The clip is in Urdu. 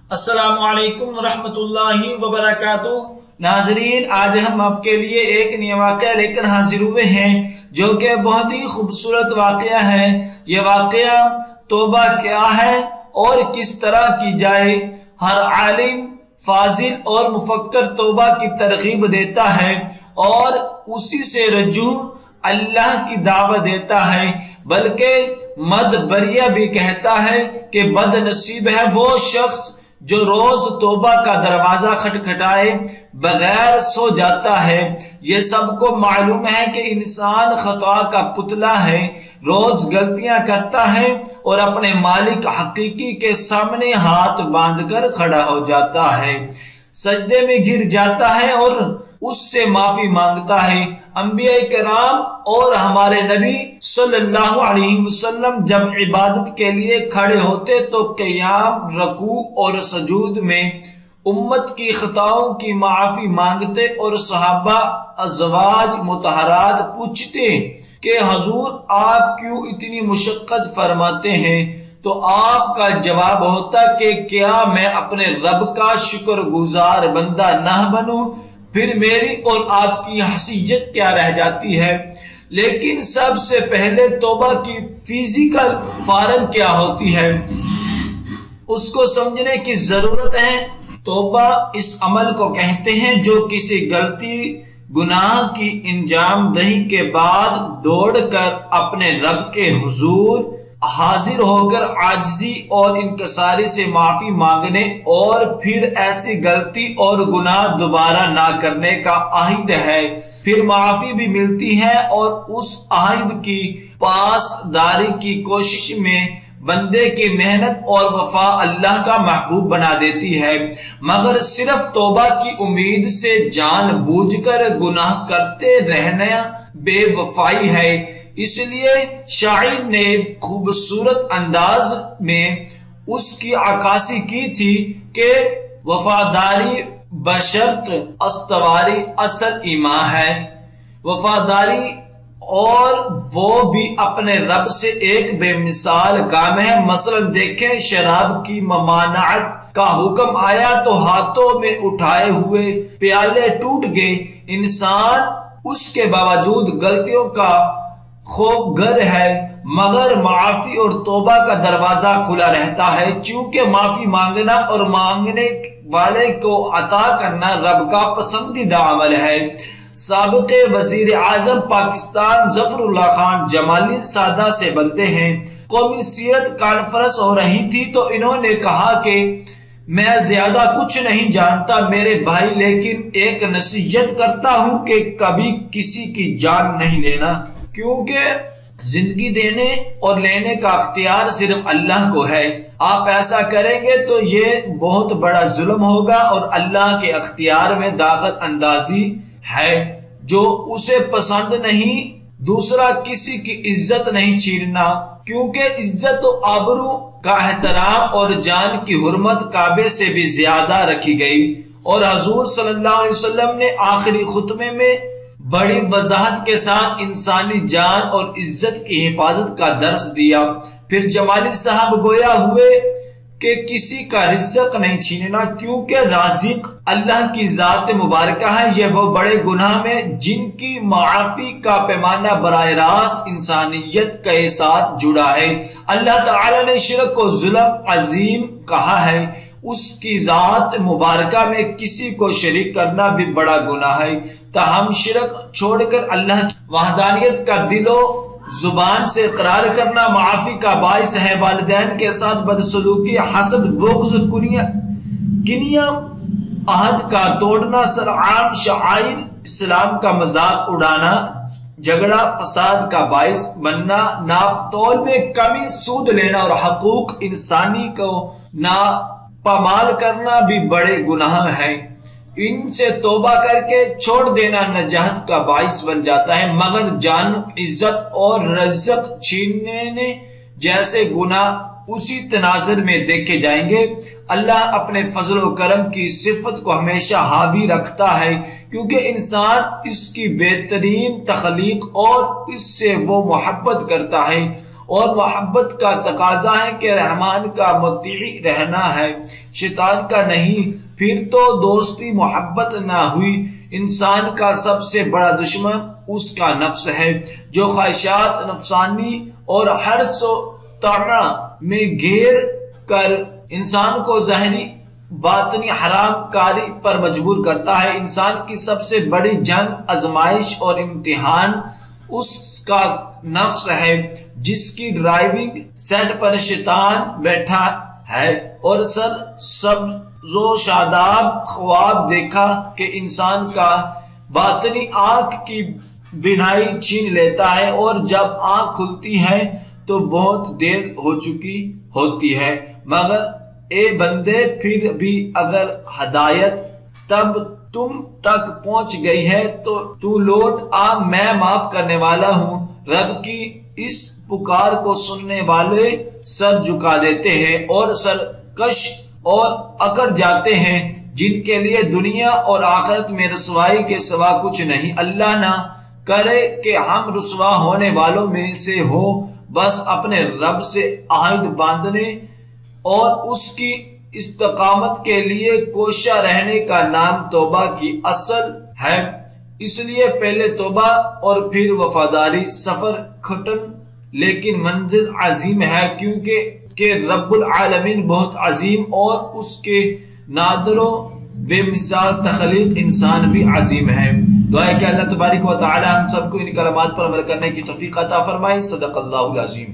السلام علیکم ورحمۃ اللہ وبرکاتہ۔ ناظرین، آج ہم آپ کے لیے ایک نیا واقعہ لے کر حاضر ہوئے ہیں جو کہ بہت ہی خوبصورت واقعہ ہے۔ یہ واقعہ توبہ کیا ہے اور کس طرح کی جائے۔ ہر عالم، فاضل اور مفکر توبہ کی ترغیب دیتا ہے اور اسی سے رجوع اللہ کی دعوت دیتا ہے، بلکہ مدبریہ بھی کہتا ہے کہ بد نصیب ہے وہ شخص جو روز توبہ کا دروازہ کھٹکھٹائے بغیر سو جاتا ہے۔ یہ سب کو معلوم ہے کہ انسان خطا کا پتلا ہے، روز غلطیاں کرتا ہے اور اپنے مالک حقیقی کے سامنے ہاتھ باندھ کر کھڑا ہو جاتا ہے، سجدے میں گر جاتا ہے اور اس سے معافی مانگتا ہے۔ انبیاء کرام اور ہمارے نبی صلی اللہ علیہ وسلم جب عبادت کے لیے کھڑے ہوتے تو قیام، رکوع اور سجود میں امت کی خطاؤں کی معافی مانگتے اور صحابہ ازواج مطہرات پوچھتے کہ حضور آپ کیوں اتنی مشقت فرماتے ہیں؟ تو آپ کا جواب ہوتا کہ کیا میں اپنے رب کا شکر گزار بندہ نہ بنوں؟ پھر میری اور آپ کی حیثیت کیا رہ جاتی ہے؟ لیکن سب سے پہلے توبہ کی فزیکل فارم کیا ہوتی ہے، اس کو سمجھنے کی ضرورت ہے۔ توبہ اس عمل کو کہتے ہیں جو کسی غلطی، گناہ کی انجام دہی کے بعد دوڑ کر اپنے رب کے حضور حاضر ہو کر عاجزی اور انکساری سے معافی مانگنے اور پھر ایسی غلطی اور گناہ دوبارہ نہ کرنے کا عہد ہے۔ پھر معافی بھی ملتی ہے اور اس عہد کی پاسداری کی کوشش میں بندے کی محنت اور وفا اللہ کا محبوب بنا دیتی ہے، مگر صرف توبہ کی امید سے جان بوجھ کر گناہ کرتے رہنا بے وفائی ہے۔ اس لیے شاعر نے خوبصورت انداز میں اس کی عکاسی کی تھی کہ وفاداری بشرط استواری اصل ایمان ہے۔ وفاداری اور وہ بھی اپنے رب سے ایک بے مثال کام ہے۔ مثلا دیکھیں، شراب کی ممانعت کا حکم آیا تو ہاتھوں میں اٹھائے ہوئے پیالے ٹوٹ گئے۔ انسان اس کے باوجود غلطیوں کا خوب گر ہے، مگر معافی اور توبہ کا دروازہ کھلا رہتا ہے، چونکہ معافی مانگنا اور مانگنے والے کو عطا کرنا رب کا پسندیدہ عمل ہے۔ سابق وزیر اعظم پاکستان ظفر اللہ خان جمالی سادہ سے بنتے ہیں۔ قومی سیرت کانفرنس ہو رہی تھی تو انہوں نے کہا کہ میں زیادہ کچھ نہیں جانتا میرے بھائی، لیکن ایک نصیحت کرتا ہوں کہ کبھی کسی کی جان نہیں لینا، کیونکہ زندگی دینے اور لینے کا اختیار صرف اللہ کو ہے۔ آپ ایسا کریں گے تو یہ بہت بڑا ظلم ہوگا اور اللہ کے اختیار میں داخل اندازی ہے جو اسے پسند نہیں۔ دوسرا، کسی کی عزت نہیں چھیننا، کیونکہ عزت و آبرو کا احترام اور جان کی حرمت کعبے سے بھی زیادہ رکھی گئی، اور حضور صلی اللہ علیہ وسلم نے آخری خطبے میں بڑی وضاحت کے ساتھ انسانی جان اور عزت کی حفاظت کا درس دیا۔ پھر جمالی صاحب گویا ہوئے کہ کسی کا رزق نہیں چھیننا، کیونکہ رازق اللہ کی ذات مبارکہ ہے۔ یہ وہ بڑے گناہ میں جن کی معافی کا پیمانہ براہ راست انسانیت کے ساتھ جڑا ہے۔ اللہ تعالی نے شرک کو ظلم عظیم کہا ہے۔ اس کی ذات مبارکہ میں کسی کو شریک کرنا بھی بڑا گناہ ہے، تاہم شرک چھوڑ کر اللہ کی وحدانیت کا دل و زبان سے اقرار کرنا معافی کا باعث ہے۔ والدین کے ساتھ بدسلوکی، حسد، بغض، کنیہ، عہد کا توڑنا، سرعام شعائر اسلام کا مذاق اڑانا، جھگڑا فساد کا باعث بننا، ناپ تول میں کمی، سود لینا اور حقوق انسانی کو پامال کرنا بھی بڑے گناہ ہیں۔ ان سے توبہ کر کے چھوڑ دینا نجات کا باعث بن جاتا ہے، مگر جان، عزت اور رزق چھیننے جیسے گناہ اسی تناظر میں دیکھے جائیں گے۔ اللہ اپنے فضل و کرم کی صفت کو ہمیشہ حاوی رکھتا ہے، کیونکہ انسان اس کی بہترین تخلیق اور اس سے وہ محبت کرتا ہے اور محبت کا تقاضا ہے کہ رحمان کا مطیع رہنا ہے، شیطان کا نہیں، پھر تو دوستی محبت نہ ہوئی۔ انسان کا سب سے بڑا دشمن اس کا نفس ہے، جو خواہشات نفسانی اور حرص و طمع میں گھیر کر انسان کو ظاہری باطنی حرام کاری پر مجبور کرتا ہے۔ انسان کی سب سے بڑی جنگ، آزمائش اور امتحان اس کا نفس ہے، جس کی ڈرائیونگ سیٹ پر شیطان بیٹھا ہے اور سبز و شاداب خواب دیکھا کہ انسان کا باطنی آنکھ کی بینائی چھین لیتا ہے، اور جب آنکھ کھلتی ہے تو بہت دیر ہو چکی ہوتی ہے۔ مگر اے بندے، پھر بھی اگر ہدایت تب تم تک پہنچ گئی ہے تو لوٹ آ، میں معاف کرنے والا ہوں۔ رب کی اس پکار کو سننے والے سر جھکا دیتے ہیں اور سرکش اور اکڑ جاتے ہیں، جن کے لیے دنیا اور آخرت میں رسوائی کے سوا کچھ نہیں۔ اللہ نہ کرے کہ ہم رسوا ہونے والوں میں سے ہوں۔ بس اپنے رب سے عہد باندھنے اور اس کی استقامت کے لیے کوشاں رہنے کا نام توبہ کی اصل ہے۔ اس لیے پہلے توبہ اور پھر وفاداری۔ سفر کٹھن لیکن منزل عظیم ہے، کیونکہ کہ رب العالمین بہت عظیم اور اس کے نادر و بے مثال تخلیق انسان بھی عظیم ہے۔ دعا ہے کہ اللہ تبارک و تعالی ہم سب کو ان کلمات پر عمل کرنے کی توفیق عطا فرمائے۔ صدق اللہ العظیم۔